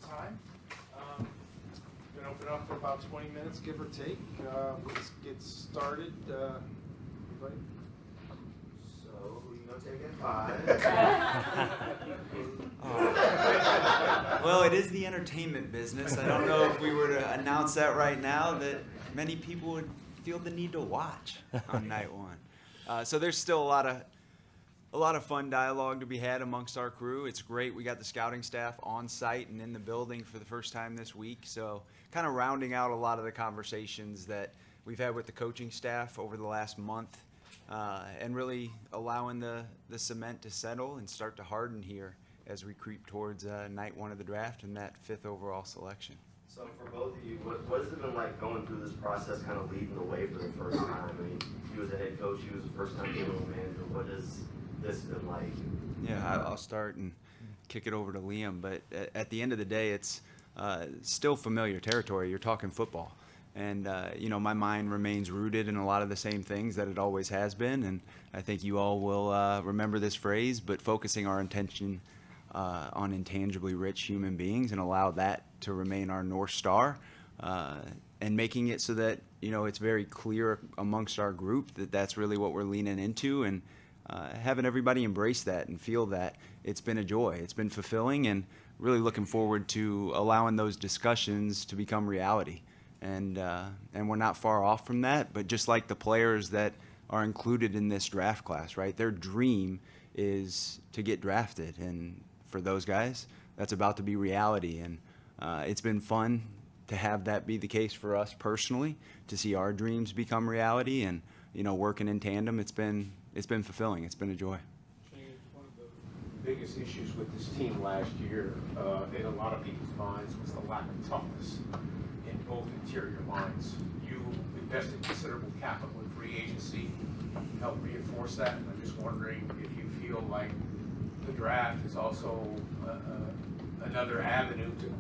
time. Going to open up for about 20 minutes, give or take. Let's get started. Everybody? So, who you going to take at 5? Well, it is the entertainment business. I don't know if we were to announce that right now that many people would feel the need to watch on night one. So there's still a lot of fun dialogue to be had amongst our crew. It's great. We got the scouting staff on site and in the building for the first time this week. So kind of rounding out a lot of the conversations that we've had with the coaching staff over the last month, and really allowing the cement to settle and start to harden here as we creep towards night one of the draft and that 5th overall selection. So for both of you, what has it been like going through this process, kind of leading the way for the first time? I mean, you as a head coach, you as a first-time general manager. What has this been like? Yeah, I'll start and kick it over to Liam. But at the end of the day, it's still familiar territory. You're talking football. And, my mind remains rooted in a lot of the same things that it always has been. And I think you all will remember this phrase, but focusing our attention on intangibly rich human beings and allow that to remain our North Star, and making it so that, it's very clear amongst our group that that's really what we're leaning into, and having everybody embrace that and feel that it's been a joy. It's been fulfilling, and really looking forward to allowing those discussions to become reality. And we're not far off from that, but just like the players that are included in this draft class, right? Their dream is to get drafted, and for those guys, that's about to be reality. And it's been fun to have that be the case for us personally, to see our dreams become reality, and working in tandem. It's been fulfilling. It's been a joy. One of the biggest issues with this team last year, in a lot of people's minds, was the lack of toughness in both interior lines. You invested considerable capital in free agency, helped reinforce that. And I'm just wondering if you feel like the draft is also another avenue to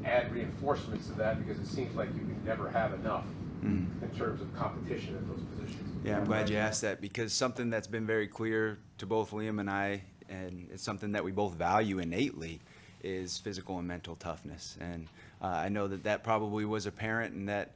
add reinforcements to that, because it seems like you can never have enough in terms of competition at those positions. Yeah, I'm glad you asked that, because something that's been very clear to both Liam and I, and it's something that we both value innately, is physical and mental toughness. And I know that probably was apparent, and that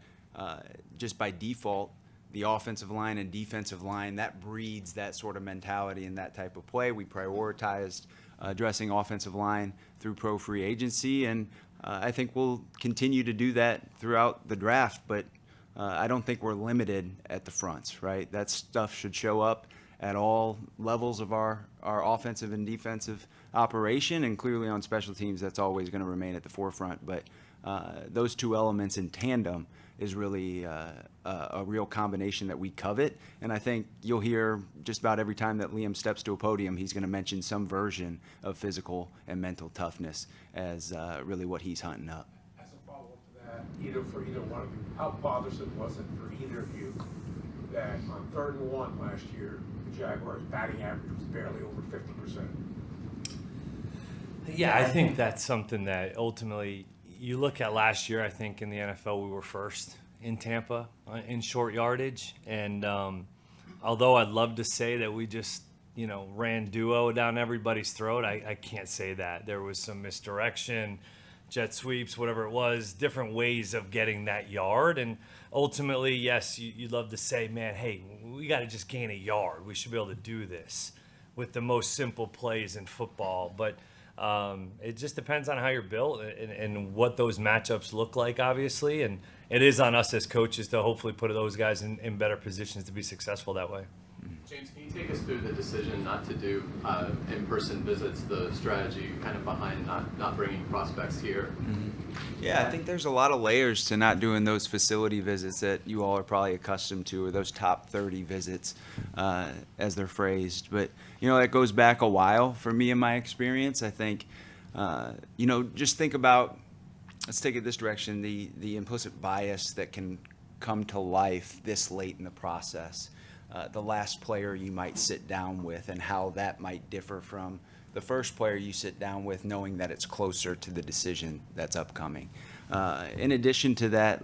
just by default, the offensive line and defensive line, that breeds that sort of mentality and that type of play. We prioritized addressing offensive line through pro free agency, and I think we'll continue to do that throughout the draft, but I don't think we're limited at the fronts, right? That stuff should show up at all levels of our offensive and defensive operation, and clearly on special teams, that's always going to remain at the forefront. But those two elements in tandem is really a real combination that we covet. And I think you'll hear just about every time that Liam steps to a podium, he's going to mention some version of physical and mental toughness as really what he's hunting up. As a follow-up to that, for either one of you, how bothersome was it for either of you that on 3rd and 1 last year, the Jaguars' batting average was barely over 50%? Yeah, I think that's something that ultimately you look at last year. I think in the NFL we were first in Tampa in short yardage, and although I'd love to say that we just ran duo down everybody's throat, I can't say that. There was some misdirection, jet sweeps, whatever it was, different ways of getting that yard. And ultimately, yes, you'd love to say, man, hey, we got to just gain a yard. We should be able to do this with the most simple plays in football. But it just depends on how you're built and what those matchups look like, obviously. And it is on us as coaches to hopefully put those guys in better positions to be successful that way. James, can you take us through the decision not to do in-person visits, the strategy kind of behind not bringing prospects here? Yeah, I think there's a lot of layers to not doing those facility visits that you all are probably accustomed to, or those top 30 visits, as they're phrased. But, that goes back a while for me in my experience. I think, just think about, let's take it this direction, the implicit bias that can come to life this late in the process. The last player you might sit down with, and how that might differ from the first player you sit down with, knowing that it's closer to the decision that's upcoming. In addition to that,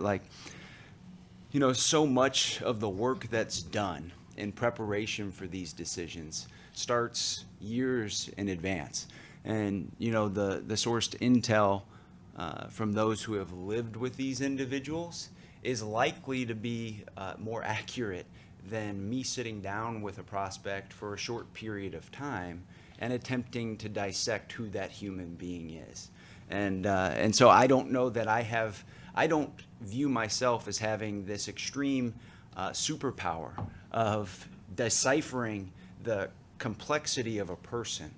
so much of the work that's done in preparation for these decisions starts years in advance. And, the sourced intel from those who have lived with these individuals is likely to be more accurate than me sitting down with a prospect for a short period of time and attempting to dissect who that human being is. And so I don't know that I don't view myself as having this extreme superpower of deciphering the complexity of a person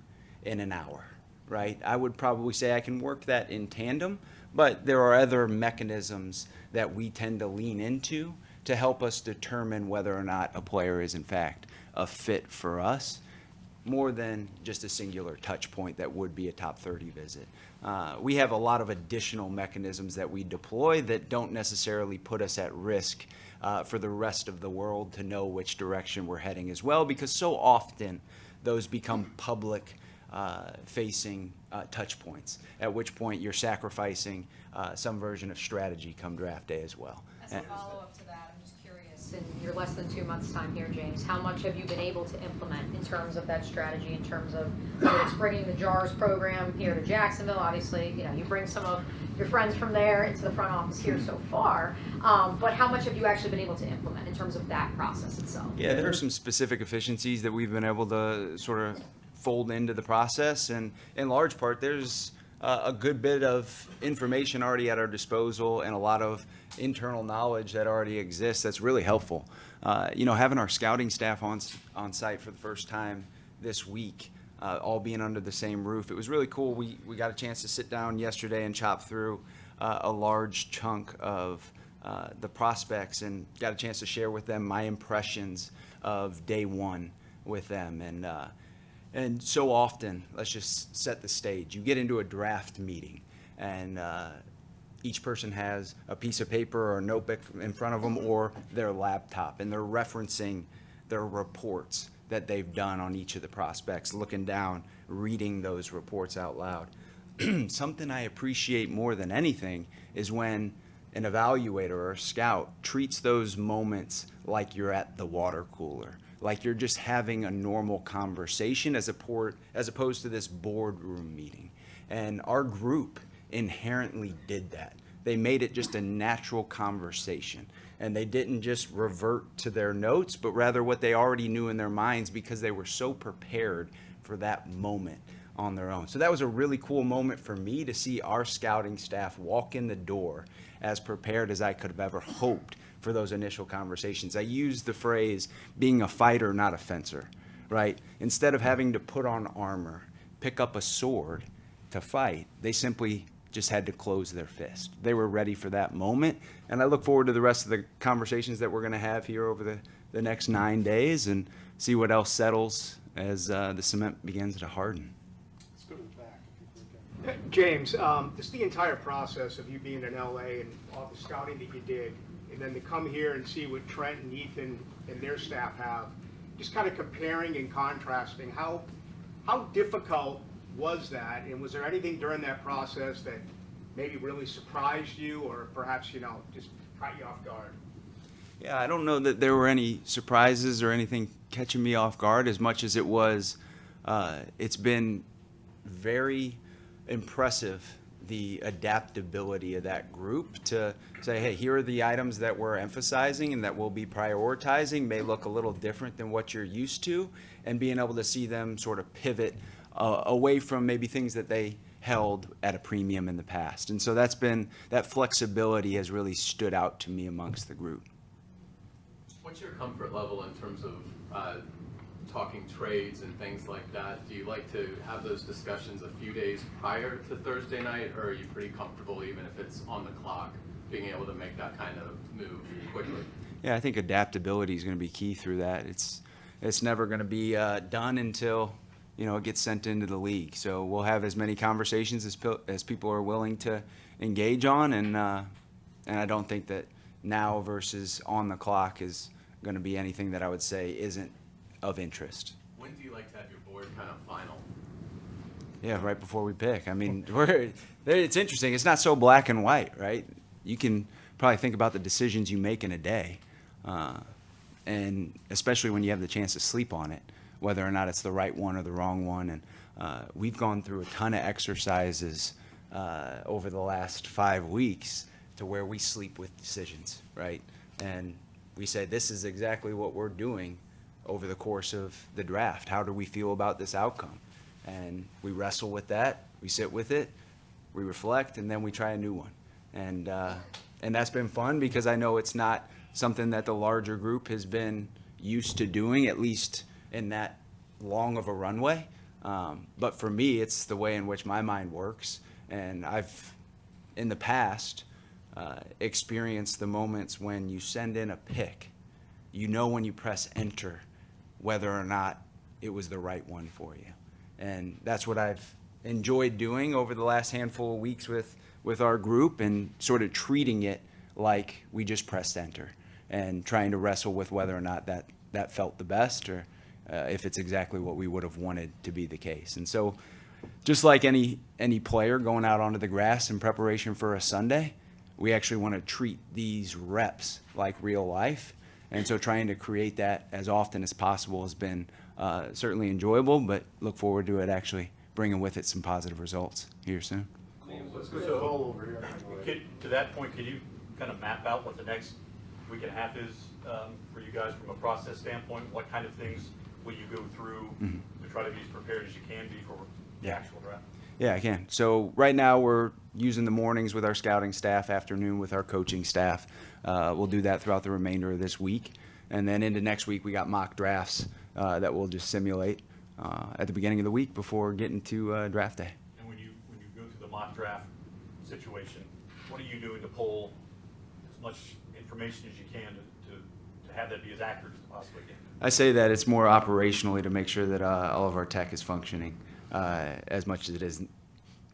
in an hour, right? I would probably say I can work that in tandem, but there are other mechanisms that we tend to lean into to help us determine whether or not a player is in fact a fit for us, more than just a singular touch point that would be a top 30 visit. We have a lot of additional mechanisms that we deploy that don't necessarily put us at risk for the rest of the world to know which direction we're heading as well, because so often those become public facing touch points, at which point you're sacrificing some version of strategy come draft day as well. As a follow-up to that, I'm just curious, in your less than 2 months' time here, James, how much have you been able to implement in terms of that strategy, in terms of whether it's bringing the JARS program here to Jacksonville? Obviously, you know, you bring some of your friends from there into the front office here so far, but how much have you actually been able to implement in terms of that process itself? Yeah, there are some specific efficiencies that we've been able to sort of fold into the process, and in large part, there's a good bit of information already at our disposal and a lot of internal knowledge that already exists that's really helpful. You know, having our scouting staff on site for the first time this week, all being under the same roof, it was really cool. We got a chance to sit down yesterday and chop through a large chunk of the prospects and got a chance to share with them my impressions of day one with them. And so often, let's just set the stage. You get into a draft meeting, and each person has a piece of paper or a notebook in front of them or their laptop, and they're referencing their reports that they've done on each of the prospects, looking down, reading those reports out loud. Something I appreciate more than anything is when an evaluator or a scout treats those moments like you're at the water cooler, like you're just having a normal conversation as opposed to this boardroom meeting. And our group inherently did that. They made it just a natural conversation. And they didn't just revert to their notes, but rather what they already knew in their minds because they were so prepared for that moment on their own. So that was a really cool moment for me to see our scouting staff walk in the door as prepared as I could have ever hoped for those initial conversations. I used the phrase being a fighter, not a fencer, right? Instead of having to put on armor, pick up a sword to fight, they simply just had to close their fist. They were ready for that moment. And I look forward to the rest of the conversations that we're going to have here over the next 9 days and see what else settles as the cement begins to harden. Let's go to the back. James, just the entire process of you being in LA and all the scouting that you did, and then to come here and see what Trent and Ethan and their staff have, just kind of comparing and contrasting, how difficult was that? And was there anything during that process that maybe really surprised you or perhaps, you know, just caught you off guard? Yeah, I don't know that there were any surprises or anything catching me off guard as much as it was, it's been very impressive, the adaptability of that group to say, hey, here are the items that we're emphasizing and that we'll be prioritizing, may look a little different than what you're used to, and being able to see them sort of pivot away from maybe things that they held at a premium in the past. And so that flexibility has really stood out to me amongst the group. What's your comfort level in terms of talking trades and things like that? Do you like to have those discussions a few days prior to Thursday night, or are you pretty comfortable even if it's on the clock, being able to make that kind of move quickly? Yeah, I think adaptability is going to be key through that. It's never going to be done until it gets sent into the league. So we'll have as many conversations as people are willing to engage on, and I don't think that now versus on the clock is going to be anything that I would say isn't of interest. When do you like to have your board kind of final? Yeah, right before we pick. I mean, it's interesting. It's not so black and white, right? You can probably think about the decisions you make in a day, and especially when you have the chance to sleep on it, whether or not it's the right one or the wrong one. And we've gone through a ton of exercises over the last 5 weeks to where we sleep with decisions, right? And we say, this is exactly what we're doing over the course of the draft. How do we feel about this outcome? And we wrestle with that, we sit with it, we reflect, and then we try a new one. And that's been fun because I know it's not something that the larger group has been used to doing, at least in that long of a runway. But for me, it's the way in which my mind works. And I've, in the past, experienced the moments when you send in a pick, you know when you press enter whether or not it was the right one for you. And that's what I've enjoyed doing over the last handful of weeks with our group, and sort of treating it like we just pressed enter and trying to wrestle with whether or not that felt the best, or if it's exactly what we would have wanted to be the case. And so just like any player going out onto the grass in preparation for a Sunday, we actually want to treat these reps like real life. And so trying to create that as often as possible has been certainly enjoyable, but look forward to it actually bringing with it some positive results here soon. So, to that point, could you kind of map out what the next week and a half is for you guys from a process standpoint? What kind of things will you go through to try to be as prepared as you can be for the actual draft? Yeah, I can. So right now we're using the mornings with our scouting staff, afternoon with our coaching staff. We'll do that throughout the remainder of this week. And then into next week, we got mock drafts that we'll just simulate at the beginning of the week before getting to draft day. And when you go through the mock draft situation, what are you doing to pull as much information as you can to have that be as accurate as possibly can? I say that it's more operationally to make sure that all of our tech is functioning as much as it is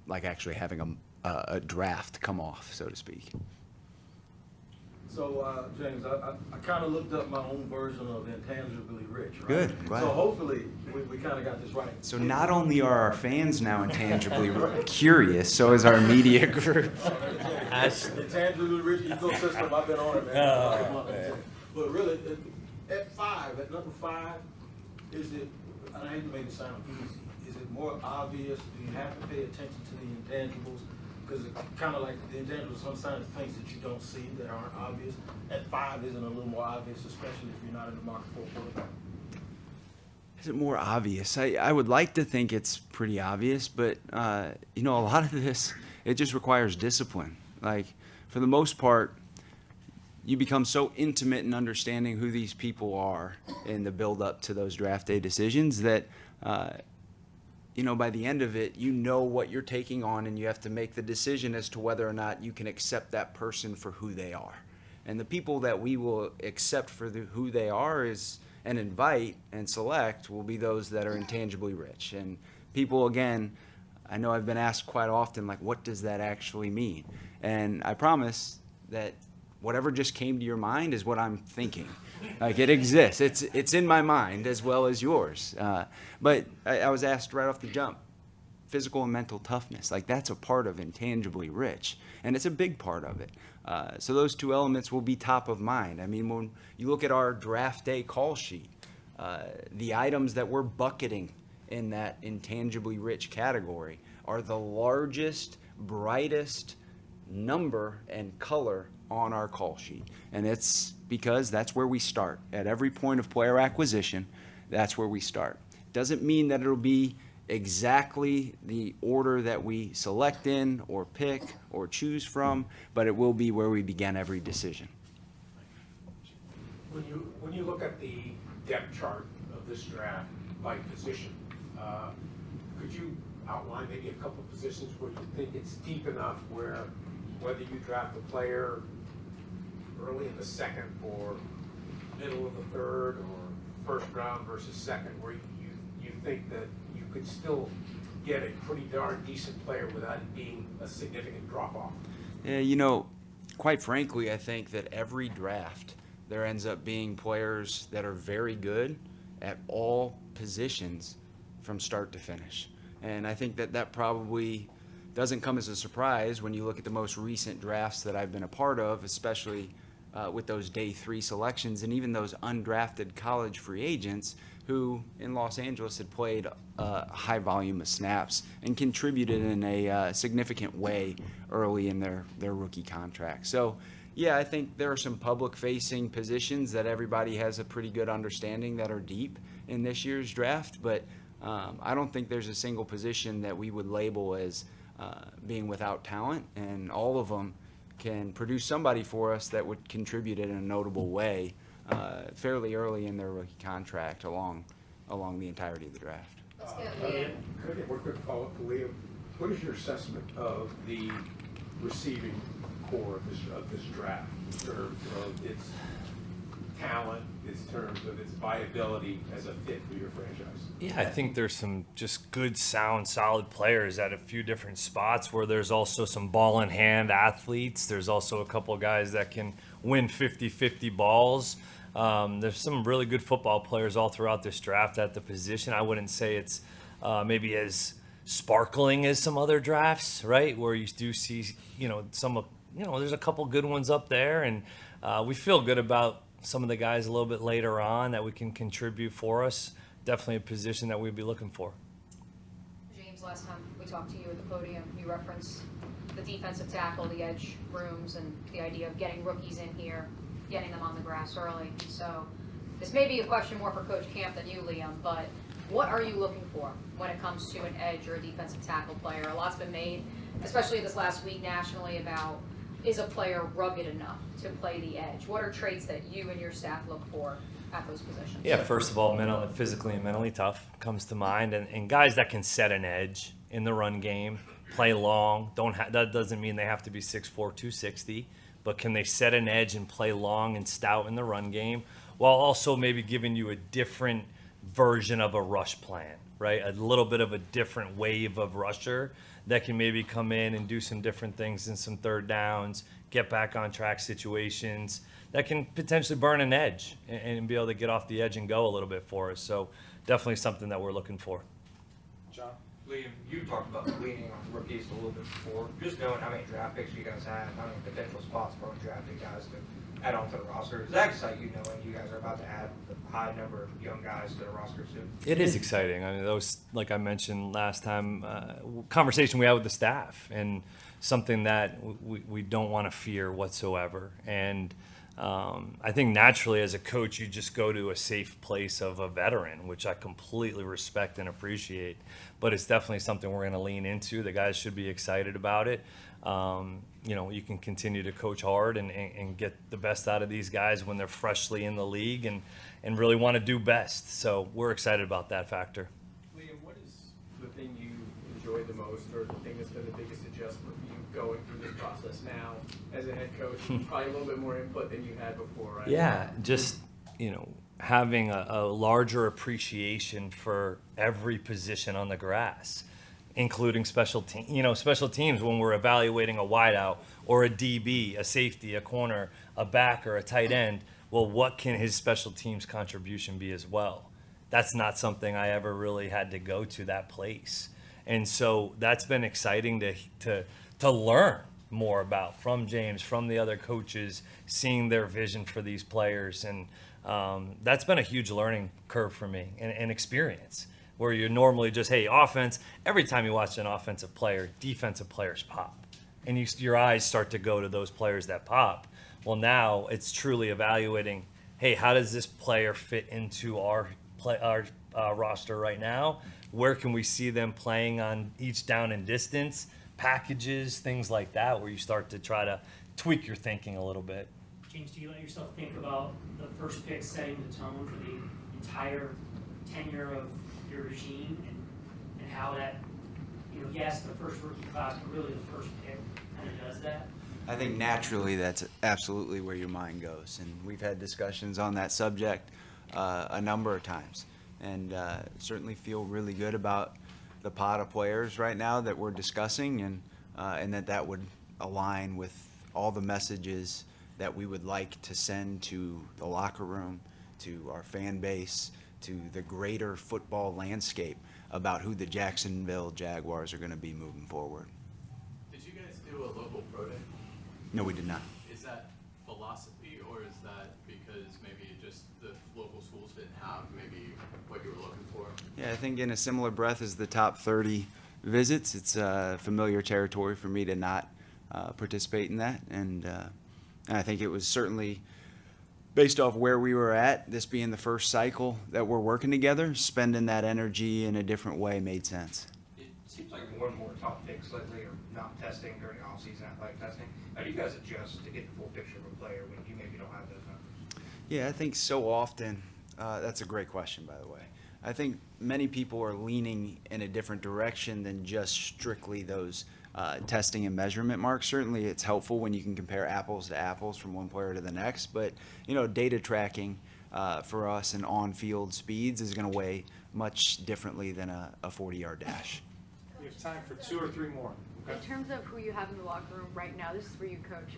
like actually having a draft come off, so to speak. So, James, I kind of looked up my own version of Intangibly Rich, right? Good, glad. So hopefully we kind of got this right. So not only are our fans now intangibly curious, so is our media group. Intangibly Rich ecosystem, I've been on it, man. But really, at number 5, is it, and I hate to make it sound easy, is it more obvious? Do you have to pay attention to the intangibles? Because it's kind of like the intangibles, sometimes things that you don't see that aren't obvious. At 5, isn't a little more obvious, especially if you're not in the market for a quarterback? Is it more obvious? I would like to think it's pretty obvious, but a lot of this, it just requires discipline. Like, for the most part, you become so intimate in understanding who these people are in the build up to those draft day decisions that by the end of it, you know what you're taking on, and you have to make the decision as to whether or not you can accept that person for who they are. And the people that we will accept for who they are and invite and select will be those that are intangibly rich. And people, again, I know I've been asked quite often, like, what does that actually mean? And I promise that whatever just came to your mind is what I'm thinking. Like, it exists. It's in my mind as well as yours. But I was asked right off the jump, physical and mental toughness. Like, that's a part of intangibly rich, and it's a big part of it. So those two elements will be top of mind. I mean, when you look at our draft day call sheet, the items that we're bucketing in that intangibly rich category are the largest, brightest number and color on our call sheet. And it's because that's where we start. At every point of player acquisition, that's where we start. Doesn't mean that it'll be exactly the order that we select in or pick or choose from, but it will be where we begin every decision. When you look at the depth chart of this draft by position, could you outline maybe a couple of positions where you think it's deep enough where whether you draft a player early in the second or middle of the third or first round versus second, where you think that you could still get a pretty darn decent player without it being a significant drop-off? Yeah, quite frankly, I think that every draft there ends up being players that are very good at all positions from start to finish. And I think that probably doesn't come as a surprise when you look at the most recent drafts that I've been a part of, especially with those day 3 selections and even those undrafted college free agents. who in Los Angeles had played a high volume of snaps and contributed in a significant way early in their rookie contract. So, yeah, I think there are some public-facing positions that everybody has a pretty good understanding that are deep in this year's draft, but I don't think there's a single position that we would label as being without talent, and all of them can produce somebody for us that would contribute in a notable way fairly early in their rookie contract along the entirety of the draft. Let's get Liam. Could I get one quick follow-up to Liam? What is your assessment of the receiving core of this draft in terms of its talent, in terms of its viability as a fit for your franchise? Yeah, I think there's some just good, sound, solid players at a few different spots where there's also some ball in hand athletes. There's also a couple of guys that can win 50-50 balls. There's some really good football players all throughout this draft at the position. I wouldn't say it's maybe as sparkling as some other drafts, right? Where you do see, there's a couple good ones up there, and we feel good about some of the guys a little bit later on that we can contribute for us. Definitely a position that we'd be looking for. James, last time we talked to you at the podium, you referenced the defensive tackle, the edge rooms, and the idea of getting rookies in here, getting them on the grass early. So this may be a question more for Coach Camp than you, Liam, but what are you looking for when it comes to an edge or a defensive tackle player? A lot's been made, especially this last week nationally, about is a player rugged enough to play the edge? What are traits that you and your staff look for at those positions? Yeah, first of all, physically and mentally tough comes to mind, and guys that can set an edge in the run game, play long. That doesn't mean they have to be 6'4", 260, but can they set an edge and play long and stout in the run game, while also maybe giving you a different version of a rush plan, right? A little bit of a different wave of rusher that can maybe come in and do some different things in some third downs, get back on track situations that can potentially burn an edge and be able to get off the edge and go a little bit for us. So definitely something that we're looking for. John? Liam, you talked about leaning on rookies a little bit before. Just knowing how many draft picks you guys have, how many potential spots for undrafted guys to add on to the roster. Does that excite you knowing you guys are about to add a high number of young guys to the roster soon? It is exciting. I mean, those, like I mentioned last time, conversation we had with the staff, and something that we don't want to fear whatsoever. And I think naturally as a coach, you just go to a safe place of a veteran, which I completely respect and appreciate. But it's definitely something we're going to lean into. The guys should be excited about it. You can continue to coach hard and get the best out of these guys when they're freshly in the league and really want to do best. So we're excited about that factor. Liam, what is the thing you enjoyed the most, or the thing that's been the biggest adjustment for you going through this process now as a head coach? Probably a little bit more input than you had before, right? Yeah, just, having a larger appreciation for every position on the grass, including special teams when we're evaluating a wideout or a DB, a safety, a corner, a back, or a tight end. Well, what can his special teams contribution be as well? That's not something I ever really had to go to that place. And so that's been exciting to learn more about from James, from the other coaches, seeing their vision for these players. And that's been a huge learning curve for me and experience, where you're normally just, hey, offense, every time you watch an offensive player, defensive players pop. And your eyes start to go to those players that pop. Well, now it's truly evaluating, hey, how does this player fit into our roster right now? Where can we see them playing on each down and distance, packages, things like that, where you start to try to tweak your thinking a little bit. James, do you let yourself think about the first pick setting the tone for the entire tenure of your regime and how that, yes, the first rookie class, but really the first pick kind of does that? I think naturally that's absolutely where your mind goes, and we've had discussions on that subject a number of times, and certainly feel really good about the pot of players right now that we're discussing, and that would align with all the messages that we would like to send to the locker room, to our fan base, to the greater football landscape about who the Jacksonville Jaguars are going to be moving forward. Did you guys do a local pro day? No, we did not. Is that philosophy, or is that because maybe just the local schools didn't have maybe what you were looking for? Yeah, I think in a similar breath as the top 30 visits, it's familiar territory for me to not participate in that. And I think it was certainly based off where we were at, this being the first cycle that we're working together, spending that energy in a different way made sense. It seems like more and more top picks lately are not testing during off-season athletic testing. How do you guys adjust to get the full picture of a player when you maybe don't have those numbers? Yeah, I think so often, that's a great question, by the way. I think many people are leaning in a different direction than just strictly those testing and measurement marks. Certainly it's helpful when you can compare apples to apples from one player to the next, but data tracking for us and on-field speeds is going to weigh much differently than a 40-yard dash. We have time for 2 or 3 more. In terms of who you have in the locker room right now, this is for you, Coach.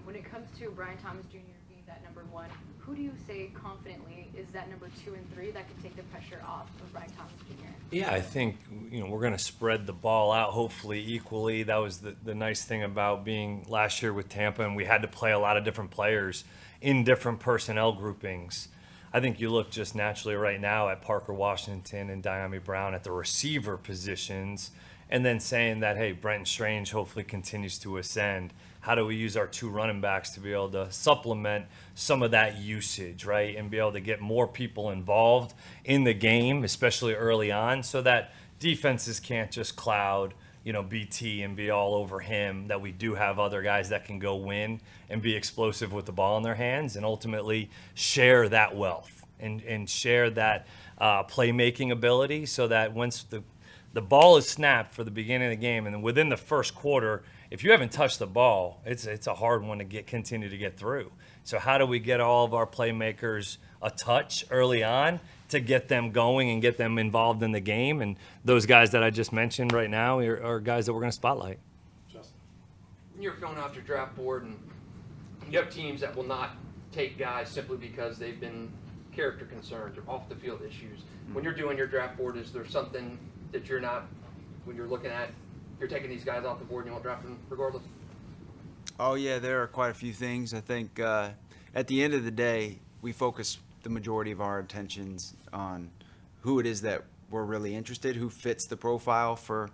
When it comes to Brian Thomas Jr. being that number 1, who do you say confidently is that number 2 and 3 that could take the pressure off of Brian Thomas Jr.? Yeah, I think we're going to spread the ball out hopefully equally. That was the nice thing about being last year with Tampa, and we had to play a lot of different players in different personnel groupings. I think you look just naturally right now at Parker Washington and Diami Brown at the receiver positions, and then saying that, hey, Brenton Strange hopefully continues to ascend. How do we use our 2 running backs to be able to supplement some of that usage, right? And be able to get more people involved in the game, especially early on, so that defenses can't just cloud, BT and be all over him, that we do have other guys that can go win and be explosive with the ball in their hands and ultimately share that wealth and share that playmaking ability, so that once the ball is snapped for the beginning of the game, and then within the first quarter, if you haven't touched the ball, it's a hard one to continue to get through. So how do we get all of our playmakers a touch early on to get them going and get them involved in the game? And those guys that I just mentioned right now are guys that we're going to spotlight. Justin. When you're filling out your draft board and you have teams that will not take guys simply because they've been character concerns or off the field issues. When you're doing your draft board, is there something that you're not, when you're looking at, you're taking these guys off the board and you won't draft them regardless? Oh, yeah, there are quite a few things. I think at the end of the day, we focus the majority of our attentions on who it is that we're really interested, who fits the profile for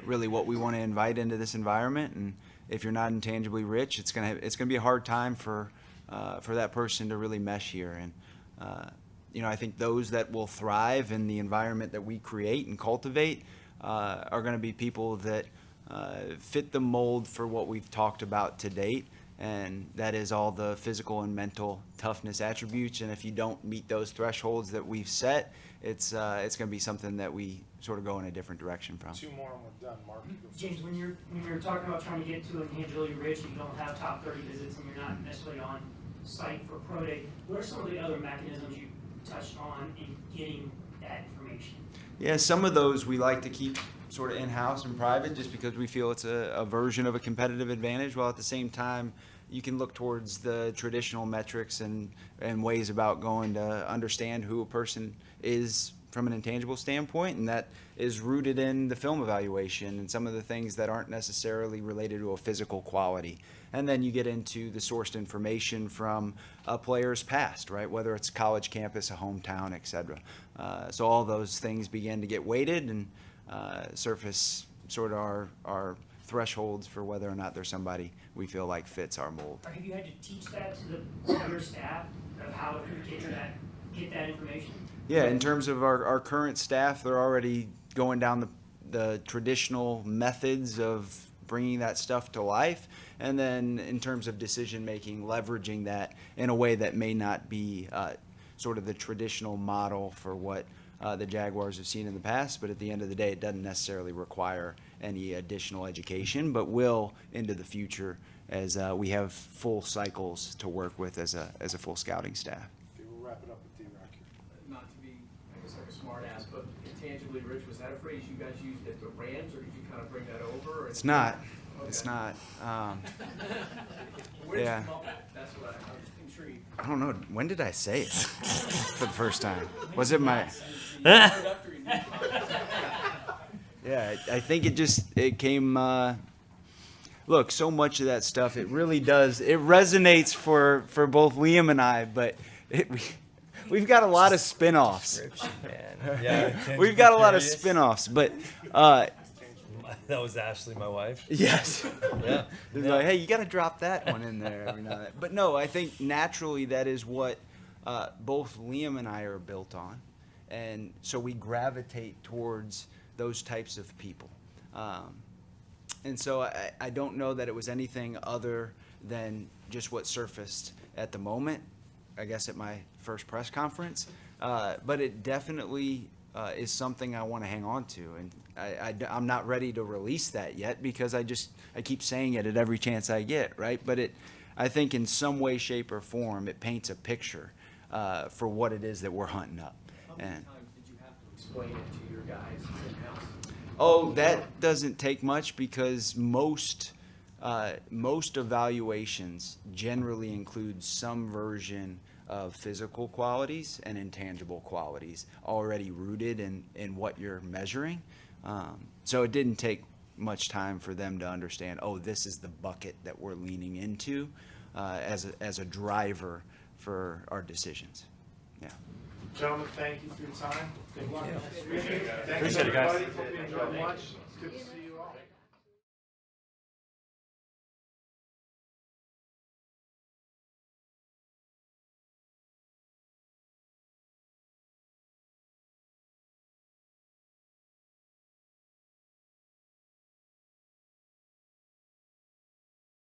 really what we want to invite into this environment. And if you're not intangibly rich, it's gonna be a hard time for that person to really mesh here. And I think those that will thrive in the environment that we create and cultivate are going to be people that fit the mold for what we've talked about to date, and that is all the physical and mental toughness attributes. And if you don't meet those thresholds that we've set, it's going to be something that we sort of go in a different direction from. 2 more and we're done. Mark, you go first. James, when you're talking about trying to get to intangibly rich and you don't have top 30 visits and you're not necessarily on site for pro day, what are some of the other mechanisms you touched on in getting that information? Yeah, some of those we like to keep sort of in-house and private just because we feel it's a version of a competitive advantage, while at the same time you can look towards the traditional metrics and ways about going to understand who a person is from an intangible standpoint, and that is rooted in the film evaluation and some of the things that aren't necessarily related to a physical quality. And then you get into the sourced information from a player's past, right? Whether it's college campus, a hometown, et cetera. So all those things begin to get weighted and surface sort of our thresholds for whether or not there's somebody we feel like fits our mold. Or have you had to teach that to your staff of how to get that information? Yeah, in terms of our current staff, they're already going down the traditional methods of bringing that stuff to life. And then in terms of decision making, leveraging that in a way that may not be sort of the traditional model for what the Jaguars have seen in the past. But at the end of the day, it doesn't necessarily require any additional education, but will into the future as we have full cycles to work with as a full scouting staff. Okay, we'll wrap it up with D-Rock here. Not to be, I guess, like a smart ass, but intangibly rich, was that a phrase you guys used at the Rams, or did you kind of bring that over? Or It's not. Okay. It's not. Where did Yeah. you come up with? That's what I'm intrigued. I don't know. When did I say it for the first time? Was it my? After you knew Yeah, I think it came. Look, so much of that stuff, it really does. It resonates for both Liam and I, but we've got a lot of spin-offs. Man. Yeah, We've got a lot of curious. spin-offs, but That was Ashley, my wife. yes. Yeah. It's like, hey, you got to drop that one in there every now and then. But no, I think naturally that is what both Liam and I are built on. And so we gravitate towards those types of people. And so I don't know that it was anything other than just what surfaced at the moment, I guess at my first press conference. But it definitely is something I want to hang on to. And I'm not ready to release that yet because I keep saying it at every chance I get, right? But I think in some way, shape, or form, it paints a picture for what it is that we're hunting up. How many times did you have to explain it to your guys in-house? Oh, that doesn't take much because most evaluations generally include some version of physical qualities and intangible qualities already rooted in what you're measuring. So it didn't take much time for them to understand, oh, this is the bucket that we're leaning into as a driver for our decisions. Yeah. Gentlemen, thank you for your time. Good luck. Appreciate it, guys. Hope you enjoyed lunch. It's good to see you.